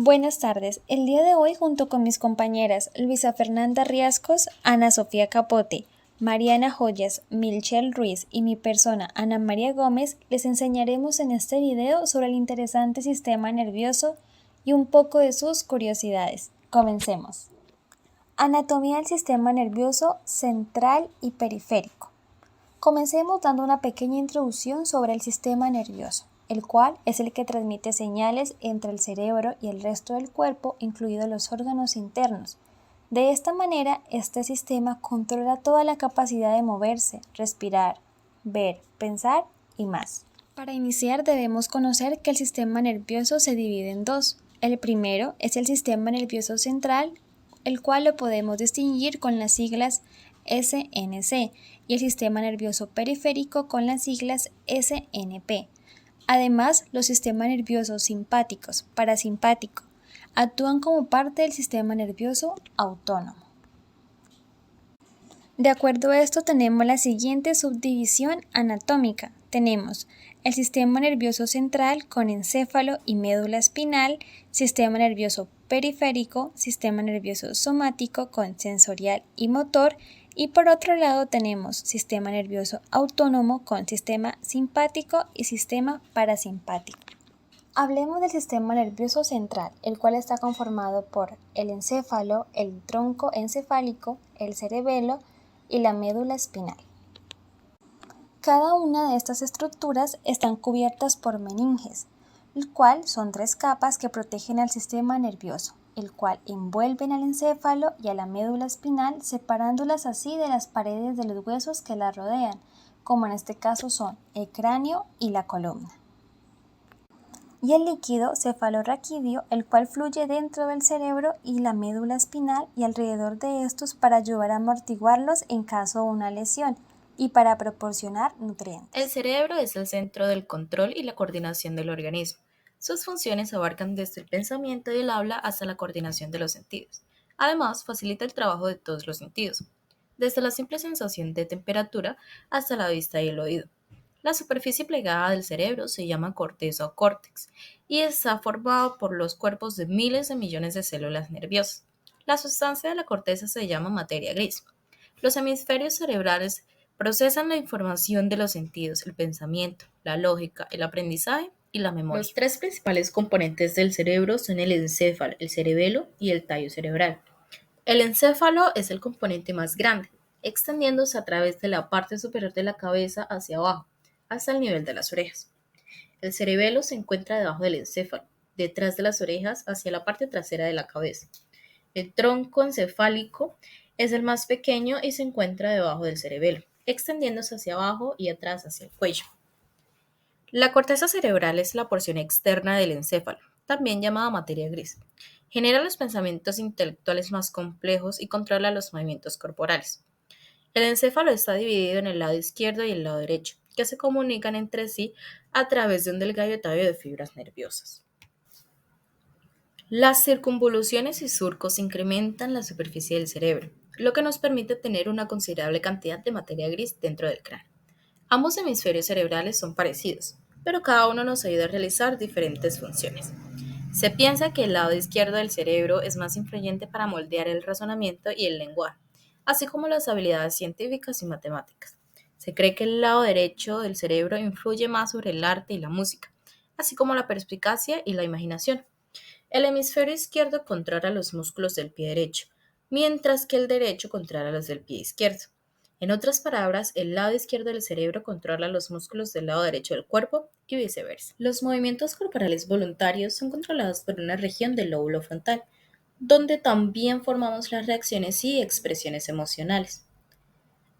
Buenas tardes. El día de hoy, junto con mis compañeras Luisa Fernanda Riascos, Ana Sofía Capote, Mariana Joyas, Milchel Ruiz y mi persona Ana María Gómez, les enseñaremos en este video sobre el interesante sistema nervioso y un poco de sus curiosidades. Comencemos. Anatomía del sistema nervioso central y periférico. Comencemos dando una pequeña introducción sobre el sistema nervioso, el cual es el que transmite señales entre el cerebro y el resto del cuerpo, incluidos los órganos internos. De esta manera, este sistema controla toda la capacidad de moverse, respirar, ver, pensar y más. Para iniciar debemos conocer que el sistema nervioso se divide en dos. El primero es el sistema nervioso central, el cual lo podemos distinguir con las siglas SNC, y el sistema nervioso periférico con las siglas SNP. Además, los sistemas nerviosos simpáticos, parasimpático, actúan como parte del sistema nervioso autónomo. De acuerdo a esto, tenemos la siguiente subdivisión anatómica. Tenemos el sistema nervioso central con encéfalo y médula espinal, sistema nervioso periférico, sistema nervioso somático con sensorial y motor, y por otro lado tenemos sistema nervioso autónomo con sistema simpático y sistema parasimpático. Hablemos del sistema nervioso central, el cual está conformado por el encéfalo, el tronco encefálico, el cerebelo y la médula espinal. Cada una de estas estructuras están cubiertas por meninges, el cual son 3 capas que protegen al sistema nervioso, el cual envuelven al encéfalo y a la médula espinal, separándolas así de las paredes de los huesos que la rodean, como en este caso son el cráneo y la columna. Y el líquido cefalorraquídeo, el cual fluye dentro del cerebro y la médula espinal y alrededor de estos para ayudar a amortiguarlos en caso de una lesión y para proporcionar nutrientes. El cerebro es el centro del control y la coordinación del organismo. Sus funciones abarcan desde el pensamiento y el habla hasta la coordinación de los sentidos. Además, facilita el trabajo de todos los sentidos, desde la simple sensación de temperatura hasta la vista y el oído. La superficie plegada del cerebro se llama corteza o córtex y está formado por los cuerpos de miles de millones de células nerviosas. La sustancia de la corteza se llama materia gris. Los hemisferios cerebrales procesan la información de los sentidos, el pensamiento, la lógica, el aprendizaje y la memoria. Los 3 principales componentes del cerebro son el encéfalo, el cerebelo y el tallo cerebral. El encéfalo es el componente más grande, extendiéndose a través de la parte superior de la cabeza hacia abajo, hasta el nivel de las orejas. El cerebelo se encuentra debajo del encéfalo, detrás de las orejas hacia la parte trasera de la cabeza. El tronco encefálico es el más pequeño y se encuentra debajo del cerebelo, extendiéndose hacia abajo y atrás hacia el cuello. La corteza cerebral es la porción externa del encéfalo, también llamada materia gris. Genera los pensamientos intelectuales más complejos y controla los movimientos corporales. El encéfalo está dividido en el lado izquierdo y el lado derecho, que se comunican entre sí a través de un delgado tallo de fibras nerviosas. Las circunvoluciones y surcos incrementan la superficie del cerebro, lo que nos permite tener una considerable cantidad de materia gris dentro del cráneo. Ambos hemisferios cerebrales son parecidos, pero cada uno nos ayuda a realizar diferentes funciones. Se piensa que el lado izquierdo del cerebro es más influyente para moldear el razonamiento y el lenguaje, así como las habilidades científicas y matemáticas. Se cree que el lado derecho del cerebro influye más sobre el arte y la música, así como la perspicacia y la imaginación. El hemisferio izquierdo controla los músculos del pie derecho, mientras que el derecho controla los del pie izquierdo. En otras palabras, el lado izquierdo del cerebro controla los músculos del lado derecho del cuerpo y viceversa. Los movimientos corporales voluntarios son controlados por una región del lóbulo frontal, donde también formamos las reacciones y expresiones emocionales.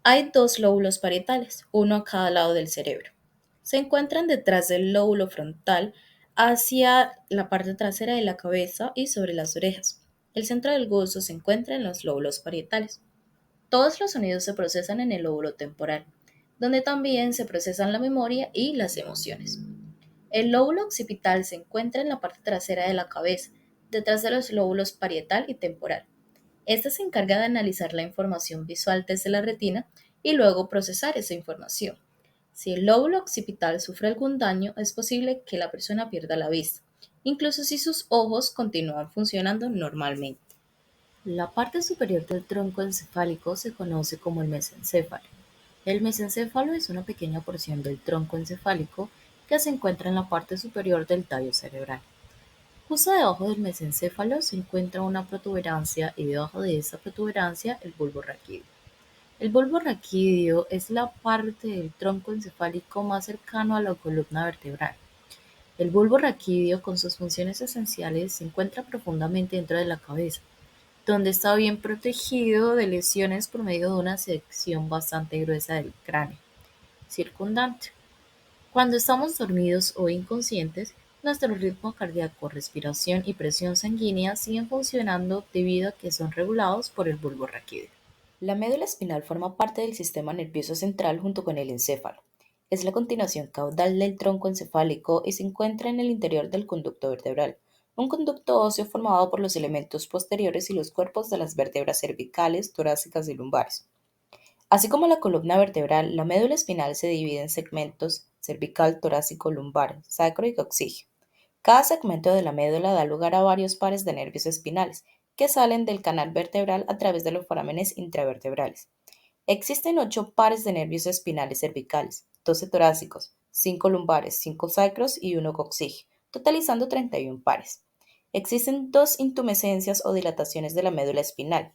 Hay 2 lóbulos parietales, uno a cada lado del cerebro. Se encuentran detrás del lóbulo frontal, hacia la parte trasera de la cabeza y sobre las orejas. El centro del gozo se encuentra en los lóbulos parietales. Todos los sonidos se procesan en el lóbulo temporal, donde también se procesan la memoria y las emociones. El lóbulo occipital se encuentra en la parte trasera de la cabeza, detrás de los lóbulos parietal y temporal. Este se encarga de analizar la información visual desde la retina y luego procesar esa información. Si el lóbulo occipital sufre algún daño, es posible que la persona pierda la vista incluso si sus ojos continúan funcionando normalmente. La parte superior del tronco encefálico se conoce como el mesencéfalo. El mesencéfalo es una pequeña porción del tronco encefálico que se encuentra en la parte superior del tallo cerebral. Justo debajo del mesencéfalo se encuentra una protuberancia y debajo de esa protuberancia el bulbo raquídeo. El bulbo raquídeo es la parte del tronco encefálico más cercano a la columna vertebral. El bulbo raquídeo, con sus funciones esenciales, se encuentra profundamente dentro de la cabeza, donde está bien protegido de lesiones por medio de una sección bastante gruesa del cráneo circundante. Cuando estamos dormidos o inconscientes, nuestro ritmo cardíaco, respiración y presión sanguínea siguen funcionando debido a que son regulados por el bulbo raquídeo. La médula espinal forma parte del sistema nervioso central junto con el encéfalo. Es la continuación caudal del tronco encefálico y se encuentra en el interior del conducto vertebral, un conducto óseo formado por los elementos posteriores y los cuerpos de las vértebras cervicales, torácicas y lumbares. Así como la columna vertebral, la médula espinal se divide en segmentos cervical, torácico, lumbar, sacro y coxígeo. Cada segmento de la médula da lugar a varios pares de nervios espinales que salen del canal vertebral a través de los forámenes intravertebrales. Existen 8 pares de nervios espinales cervicales, 12 torácicos, 5 lumbares, 5 sacros y 1 coxígeo, totalizando 31 pares. Existen dos intumescencias o dilataciones de la médula espinal,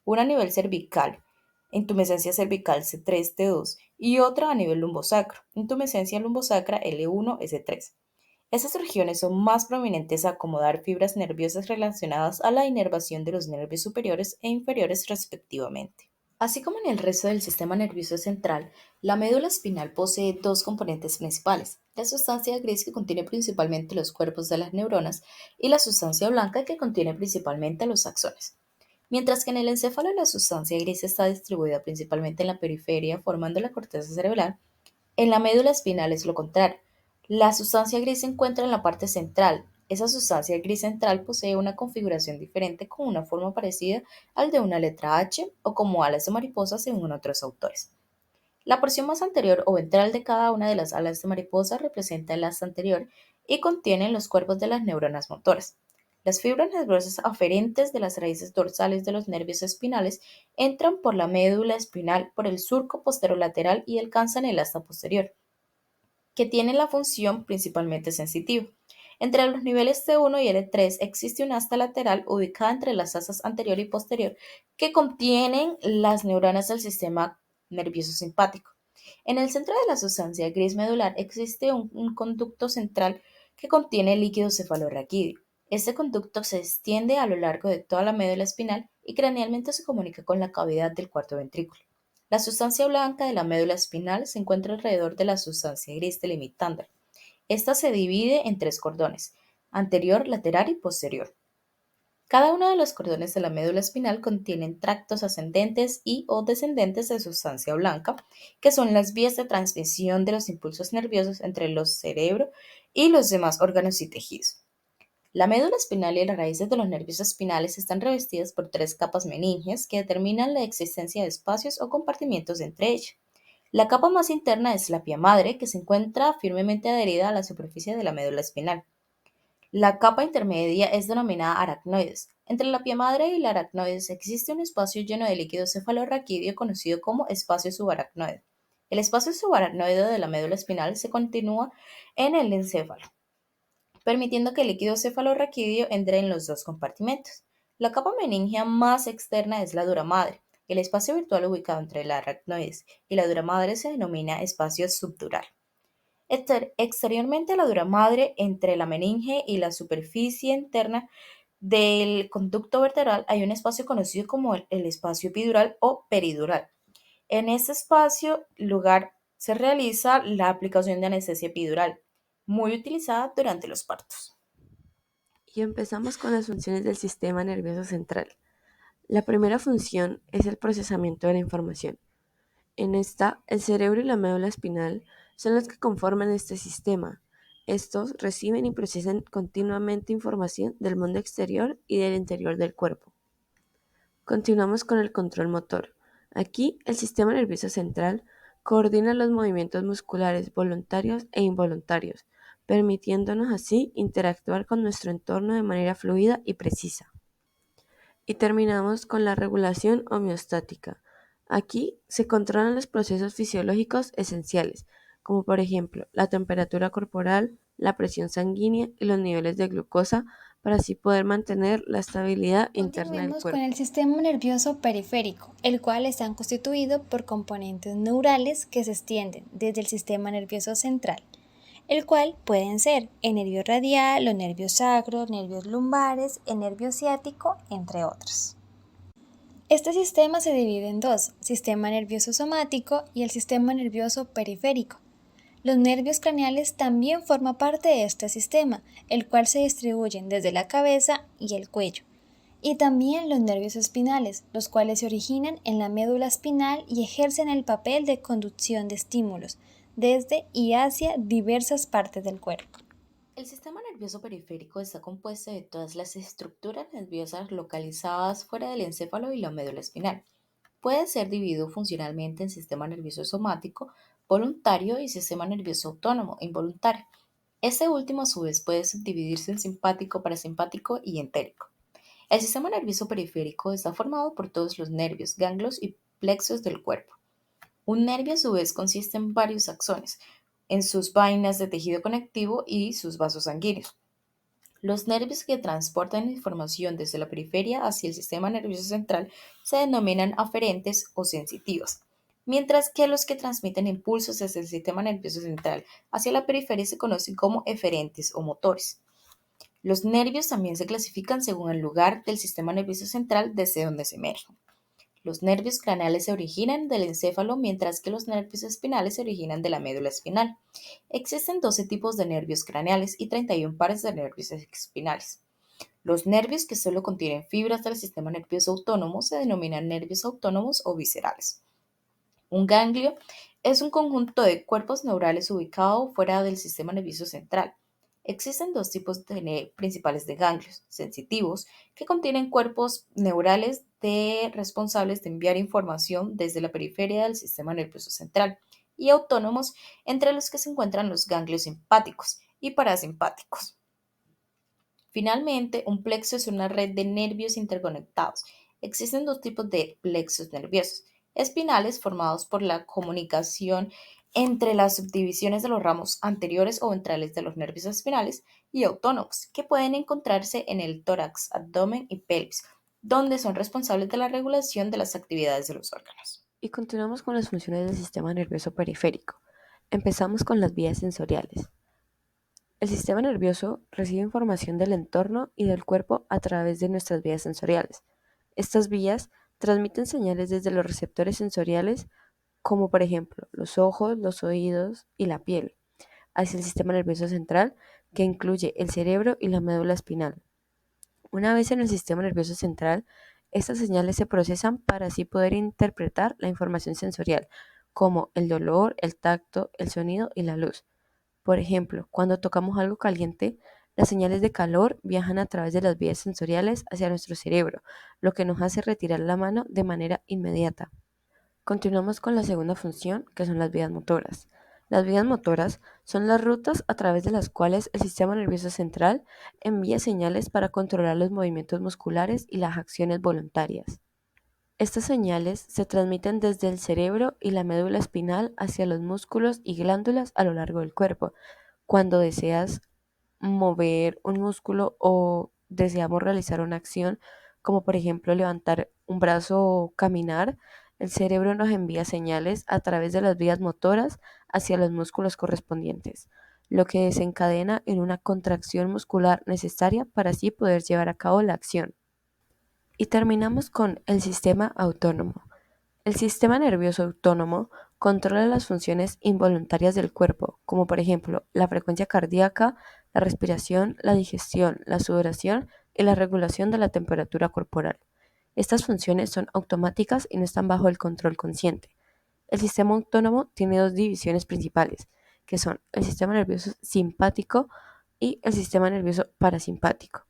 una a nivel cervical, intumescencia cervical C3-T2, y otra a nivel lumbosacro, intumescencia lumbosacra L1-S3. Estas regiones son más prominentes a acomodar fibras nerviosas relacionadas a la inervación de los nervios superiores e inferiores respectivamente. Así como en el resto del sistema nervioso central, la médula espinal posee dos componentes principales: la sustancia gris, que contiene principalmente los cuerpos de las neuronas, y la sustancia blanca, que contiene principalmente los axones. Mientras que en el encéfalo la sustancia gris está distribuida principalmente en la periferia, formando la corteza cerebral, en la médula espinal es lo contrario. La sustancia gris se encuentra en la parte central. Esa sustancia gris central posee una configuración diferente, con una forma parecida al de una letra H o como alas de mariposa según otros autores. La porción más anterior o ventral de cada una de las alas de mariposa representa el asta anterior y contiene los cuerpos de las neuronas motoras. Las fibras nerviosas aferentes de las raíces dorsales de los nervios espinales entran por la médula espinal por el surco posterolateral y alcanzan el asta posterior, que tiene la función principalmente sensitiva. Entre los niveles T1 y L3 existe una asta lateral ubicada entre las astas anterior y posterior, que contienen las neuronas del sistema nervioso simpático. En el centro de la sustancia gris medular existe un conducto central que contiene líquido cefalorraquídeo. Este conducto se extiende a lo largo de toda la médula espinal y cranealmente se comunica con la cavidad del cuarto ventrículo. La sustancia blanca de la médula espinal se encuentra alrededor de la sustancia gris delimitándola. Esta se divide en tres cordones: anterior, lateral y posterior. Cada uno de los cordones de la médula espinal contienen tractos ascendentes y o descendentes de sustancia blanca, que son las vías de transmisión de los impulsos nerviosos entre los cerebro y los demás órganos y tejidos. La médula espinal y las raíces de los nervios espinales están revestidas por tres capas meníngeas que determinan la existencia de espacios o compartimientos entre ellas. La capa más interna es la pía madre, que se encuentra firmemente adherida a la superficie de la médula espinal. La capa intermedia es denominada aracnoides. Entre la pía madre y la aracnoides existe un espacio lleno de líquido cefalorraquídeo conocido como espacio subaracnoide. El espacio subaracnoide de la médula espinal se continúa en el encéfalo, permitiendo que el líquido cefalorraquídeo entre en los dos compartimentos. La capa meningea más externa es la dura madre. El espacio virtual ubicado entre la aracnoides y la dura madre se denomina espacio subdural. Exteriormente a la dura madre, entre la meninge y la superficie interna del conducto vertebral, hay un espacio conocido como el espacio epidural o peridural. En este espacio lugar se realiza la aplicación de anestesia epidural, muy utilizada durante los partos. Y empezamos con las funciones del sistema nervioso central. La primera función es el procesamiento de la información. En esta, el cerebro y la médula espinal son los que conforman este sistema. Estos reciben y procesan continuamente información del mundo exterior y del interior del cuerpo. Continuamos con el control motor. Aquí, el sistema nervioso central coordina los movimientos musculares voluntarios e involuntarios permitiéndonos así interactuar con nuestro entorno de manera fluida y precisa. Y terminamos con la regulación homeostática. Aquí se controlan los procesos fisiológicos esenciales, como por ejemplo la temperatura corporal, la presión sanguínea y los niveles de glucosa, para así poder mantener la estabilidad interna del Continuemos con cuerpo. el sistema nervioso periférico, el cual está constituido por componentes neurales que se extienden desde el sistema nervioso central, el cual pueden ser el nervio radial, los nervios sacros, nervios lumbares, el nervio ciático, entre otros. Este sistema se divide en dos, sistema nervioso somático y el sistema nervioso periférico. Los nervios craneales también forman parte de este sistema, el cual se distribuyen desde la cabeza y el cuello. Y también los nervios espinales, los cuales se originan en la médula espinal y ejercen el papel de conducción de estímulos desde y hacia diversas partes del cuerpo. El sistema nervioso periférico está compuesto de todas las estructuras nerviosas localizadas fuera del encéfalo y la médula espinal. Puede ser dividido funcionalmente en sistema nervioso somático, voluntario y sistema nervioso autónomo, involuntario. Este último a su vez puede subdividirse en simpático, parasimpático y entérico. El sistema nervioso periférico está formado por todos los nervios, ganglios y plexos del cuerpo. Un nervio a su vez consiste en varios axones, en sus vainas de tejido conectivo y sus vasos sanguíneos. Los nervios que transportan información desde la periferia hacia el sistema nervioso central se denominan aferentes o sensitivos, mientras que los que transmiten impulsos desde el sistema nervioso central hacia la periferia se conocen como eferentes o motores. Los nervios también se clasifican según el lugar del sistema nervioso central desde donde se emergen. Los nervios craneales se originan del encéfalo, mientras que los nervios espinales se originan de la médula espinal. Existen 12 tipos de nervios craneales y 31 pares de nervios espinales. Los nervios que solo contienen fibras del sistema nervioso autónomo se denominan nervios autónomos o viscerales. Un ganglio es un conjunto de cuerpos neurales ubicado fuera del sistema nervioso central. Existen dos tipos principales de ganglios: sensitivos, que contienen cuerpos neurales responsables de enviar información desde la periferia del sistema nervioso central, y autónomos, entre los que se encuentran los ganglios simpáticos y parasimpáticos. Finalmente, un plexo es una red de nervios interconectados. Existen dos tipos de plexos nerviosos: espinales, formados por la comunicación entre las subdivisiones de los ramos anteriores o ventrales de los nervios espinales; y autónomos, que pueden encontrarse en el tórax, abdomen y pelvis, donde son responsables de la regulación de las actividades de los órganos. Y continuamos con las funciones del sistema nervioso periférico. Empezamos con las vías sensoriales. El sistema nervioso recibe información del entorno y del cuerpo a través de nuestras vías sensoriales. Estas vías transmiten señales desde los receptores sensoriales, como por ejemplo los ojos, los oídos y la piel, hacia el sistema nervioso central, que incluye el cerebro y la médula espinal. Una vez en el sistema nervioso central, estas señales se procesan para así poder interpretar la información sensorial, como el dolor, el tacto, el sonido y la luz. Por ejemplo, cuando tocamos algo caliente, las señales de calor viajan a través de las vías sensoriales hacia nuestro cerebro, lo que nos hace retirar la mano de manera inmediata. Continuamos con la segunda función, que son las vías motoras. Las vías motoras son las rutas a través de las cuales el sistema nervioso central envía señales para controlar los movimientos musculares y las acciones voluntarias. Estas señales se transmiten desde el cerebro y la médula espinal hacia los músculos y glándulas a lo largo del cuerpo. Cuando deseas mover un músculo o deseamos realizar una acción, como por ejemplo levantar un brazo o caminar, el cerebro nos envía señales a través de las vías motoras hacia los músculos correspondientes, lo que desencadena en una contracción muscular necesaria para así poder llevar a cabo la acción. Y terminamos con el sistema autónomo. El sistema nervioso autónomo controla las funciones involuntarias del cuerpo, como por ejemplo la frecuencia cardíaca, la respiración, la digestión, la sudoración y la regulación de la temperatura corporal. Estas funciones son automáticas y no están bajo el control consciente. El sistema autónomo tiene dos divisiones principales, que son el sistema nervioso simpático y el sistema nervioso parasimpático.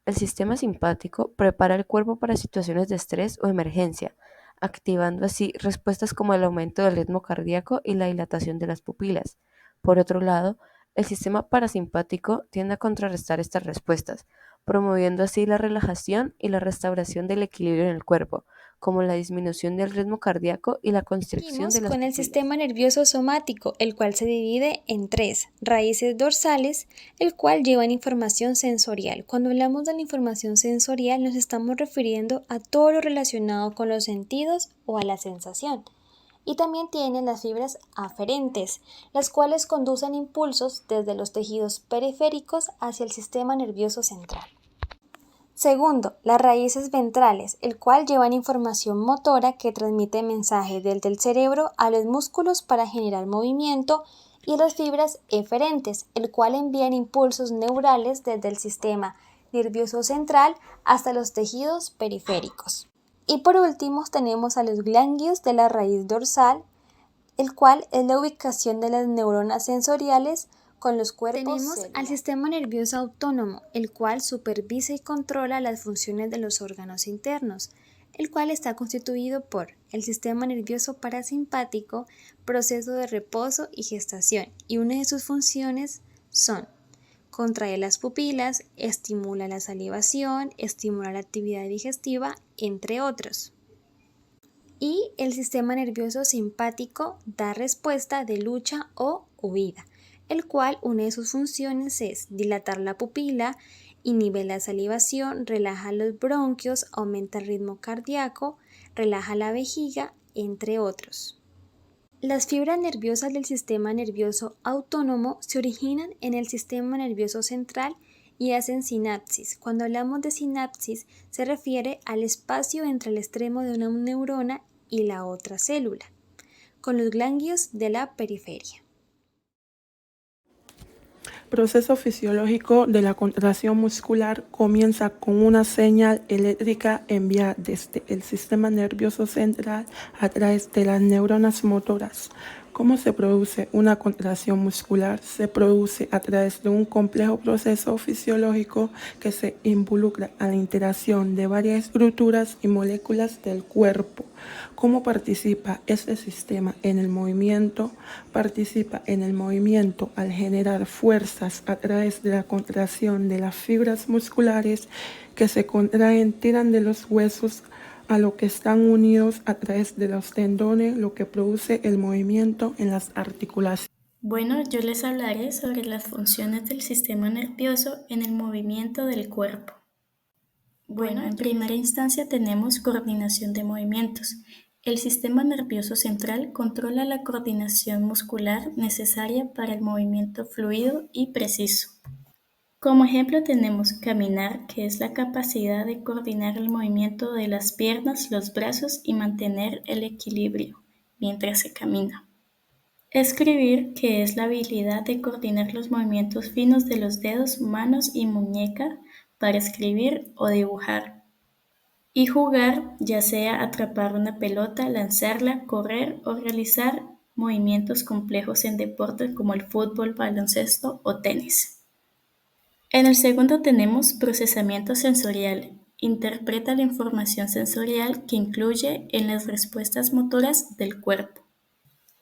El sistema simpático prepara el cuerpo para situaciones de estrés o emergencia, activando así respuestas como el aumento del ritmo cardíaco y la dilatación de las pupilas. Por otro lado, El sistema parasimpático tiende a contrarrestar estas respuestas, promoviendo así la relajación y la restauración del equilibrio en el cuerpo, como la disminución del ritmo cardíaco y la constricción Seguimos de las con el pupilas. sistema nervioso somático, el cual se divide en tres: raíces dorsales, el cual llevan información sensorial. Cuando hablamos de la información sensorial nos estamos refiriendo a todo lo relacionado con los sentidos o a la sensación. Y también tiene las fibras aferentes, las cuales conducen impulsos desde los tejidos periféricos hacia el sistema nervioso central. Segundo, las raíces ventrales, el cual llevan información motora que transmite mensajes desde el cerebro a los músculos para generar movimiento, y las fibras eferentes, el cual envían impulsos neurales desde el sistema nervioso central hasta los tejidos periféricos. Y por último tenemos a los ganglios de la raíz dorsal, el cual es la ubicación de las neuronas sensoriales con los cuerpos. Tenemos al sistema nervioso autónomo, el cual supervisa y controla las funciones de los órganos internos, el cual está constituido por el sistema nervioso parasimpático, proceso de reposo y gestación, y una de sus funciones son: contrae las pupilas, estimula la salivación, estimula la actividad digestiva, entre otros. Y el sistema nervioso simpático da respuesta de lucha o huida, el cual una de sus funciones es dilatar la pupila, inhibe la salivación, relaja los bronquios, aumenta el ritmo cardíaco, relaja la vejiga, entre otros. Las fibras nerviosas del sistema nervioso autónomo se originan en el sistema nervioso central y hacen sinapsis. Cuando hablamos de sinapsis, se refiere al espacio entre el extremo de una neurona y la otra célula, con los ganglios de la periferia. Proceso fisiológico de la contracción muscular comienza con una señal eléctrica enviada desde el sistema nervioso central a través de las neuronas motoras. ¿Cómo se produce una contracción muscular? Se produce a través de un complejo proceso fisiológico que se involucra a la interacción de varias estructuras y moléculas del cuerpo. ¿Cómo participa este sistema en el movimiento? Participa en el movimiento al generar fuerzas a través de la contracción de las fibras musculares que se contraen, tiran de los huesos a lo que están unidos a través de los tendones, lo que produce el movimiento en las articulaciones. Bueno, yo les hablaré sobre las funciones del sistema nervioso en el movimiento del cuerpo. Bueno, en primera instancia tenemos coordinación de movimientos. El sistema nervioso central controla la coordinación muscular necesaria para el movimiento fluido y preciso. Como ejemplo tenemos caminar, que es la capacidad de coordinar el movimiento de las piernas, los brazos y mantener el equilibrio mientras se camina. Escribir, que es la habilidad de coordinar los movimientos finos de los dedos, manos y muñeca para escribir o dibujar. Y jugar, ya sea atrapar una pelota, lanzarla, correr o realizar movimientos complejos en deportes como el fútbol, baloncesto o tenis. En el segundo tenemos procesamiento sensorial. Interpreta la información sensorial que incluye en las respuestas motoras del cuerpo.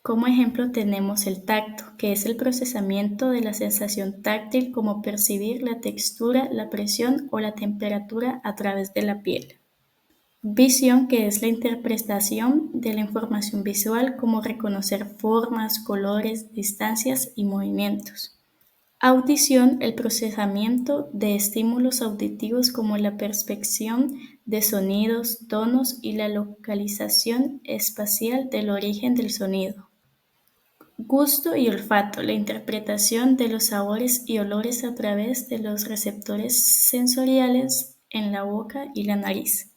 Como ejemplo tenemos el tacto, que es el procesamiento de la sensación táctil, como percibir la textura, la presión o la temperatura a través de la piel. Visión, que es la interpretación de la información visual, como reconocer formas, colores, distancias y movimientos. Audición, el procesamiento de estímulos auditivos como la percepción de sonidos, tonos y la localización espacial del origen del sonido. Gusto y olfato, la interpretación de los sabores y olores a través de los receptores sensoriales en la boca y la nariz.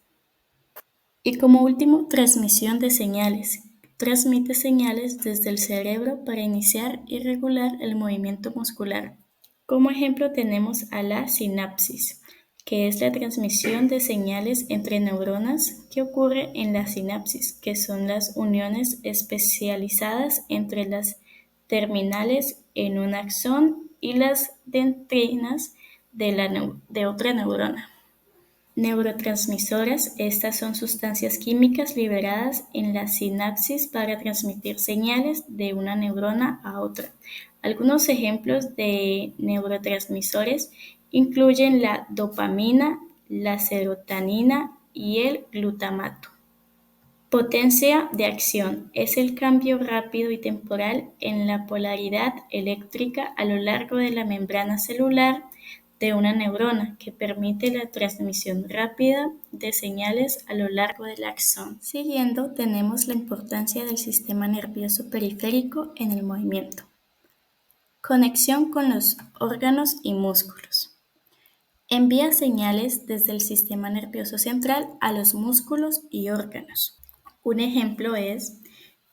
Y como último, transmisión de señales. Transmite señales desde el cerebro para iniciar y regular el movimiento muscular. Como ejemplo tenemos a la sinapsis, que es la transmisión de señales entre neuronas que ocurre en la sinapsis, que son las uniones especializadas entre las terminales en un axón y las dendritas de otra neurona. Neurotransmisoras, estas son sustancias químicas liberadas en la sinapsis para transmitir señales de una neurona a otra. Algunos ejemplos de neurotransmisores incluyen la dopamina, la serotonina y el glutamato. Potencia de acción es el cambio rápido y temporal en la polaridad eléctrica a lo largo de la membrana celular de una neurona que permite la transmisión rápida de señales a lo largo del axón. Siguiendo, tenemos la importancia del sistema nervioso periférico en el movimiento. Conexión con los órganos y músculos. Envía señales desde el sistema nervioso central a los músculos y órganos. Un ejemplo es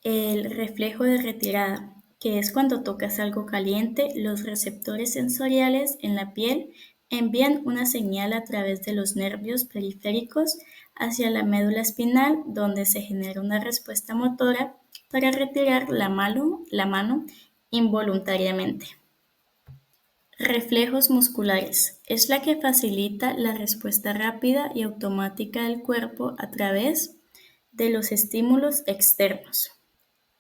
el reflejo de retirada, que es cuando tocas algo caliente, los receptores sensoriales en la piel envían una señal a través de los nervios periféricos hacia la médula espinal, donde se genera una respuesta motora para retirar la mano involuntariamente. Reflejos musculares. Es la que facilita la respuesta rápida y automática del cuerpo a través de los estímulos externos.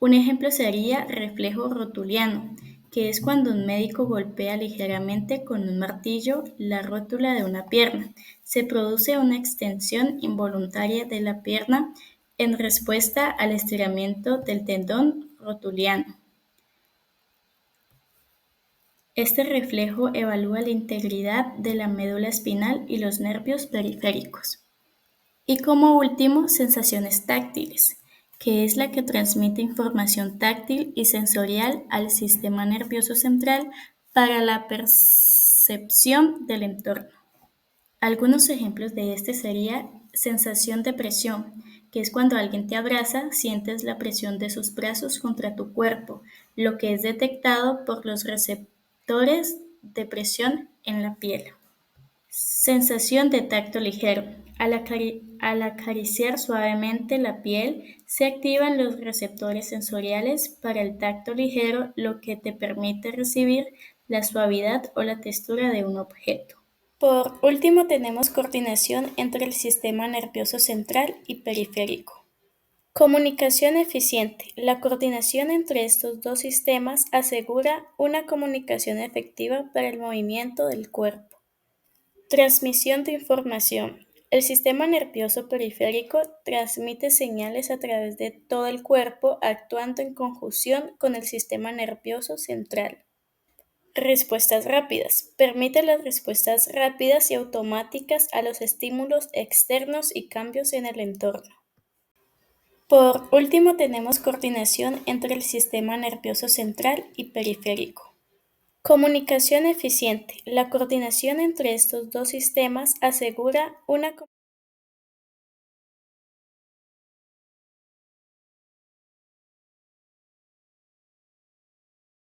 Un ejemplo sería reflejo rotuliano, que es cuando un médico golpea ligeramente con un martillo la rótula de una pierna. Se produce una extensión involuntaria de la pierna en respuesta al estiramiento del tendón rotuliano. Este reflejo evalúa la integridad de la médula espinal y los nervios periféricos. Y como último, sensaciones táctiles, que es la que transmite información táctil y sensorial al sistema nervioso central para la percepción del entorno. Algunos ejemplos de este sería sensación de presión, que es cuando alguien te abraza, sientes la presión de sus brazos contra tu cuerpo, lo que es detectado por los receptores de presión en la piel. Sensación de tacto ligero. Al acariciar suavemente la piel, se activan los receptores sensoriales para el tacto ligero, lo que te permite recibir la suavidad o la textura de un objeto. Por último, tenemos coordinación entre el sistema nervioso central y periférico. Comunicación eficiente. La coordinación entre estos dos sistemas asegura una comunicación efectiva para el movimiento del cuerpo. Transmisión de información. El sistema nervioso periférico transmite señales a través de todo el cuerpo, actuando en conjunción con el sistema nervioso central. Respuestas rápidas. Permite las respuestas rápidas y automáticas a los estímulos externos y cambios en el entorno. Por último, tenemos coordinación entre el sistema nervioso central y periférico. Comunicación eficiente. La coordinación entre estos dos sistemas asegura una